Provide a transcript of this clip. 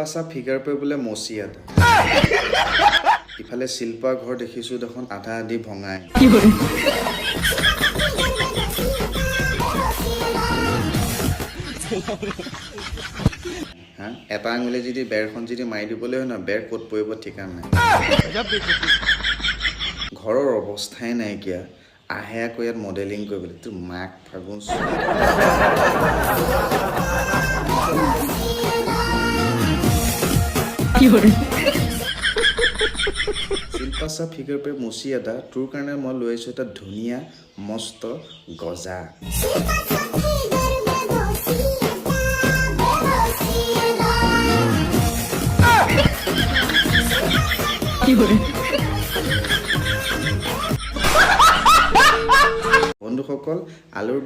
শিল্পাচা figure pay বোলে মচি এটা ইফালে শিল্পা ঘৰ দেখিছো দেখোন আধা আধি ভঙাই হা এটা আঙুলি যদি বেৰখন যদি মাৰি দিবলৈ হয় না বেৰ ক'ত পৰিব ঠিকান নাই ঘৰৰ অৱস্থাই নাইকিয়া আহে আকৌ ইয়াত মডেলিং কৰিবলৈ তোৰ মাক ফাগুন শিল্পাচা ফিগাৰ পে মচি এটা তোৰ কাৰণে মই লৈ আহিছোঁ এটা ধুনীয়া মস্ত গজা বন্ধুসকল আলুৰ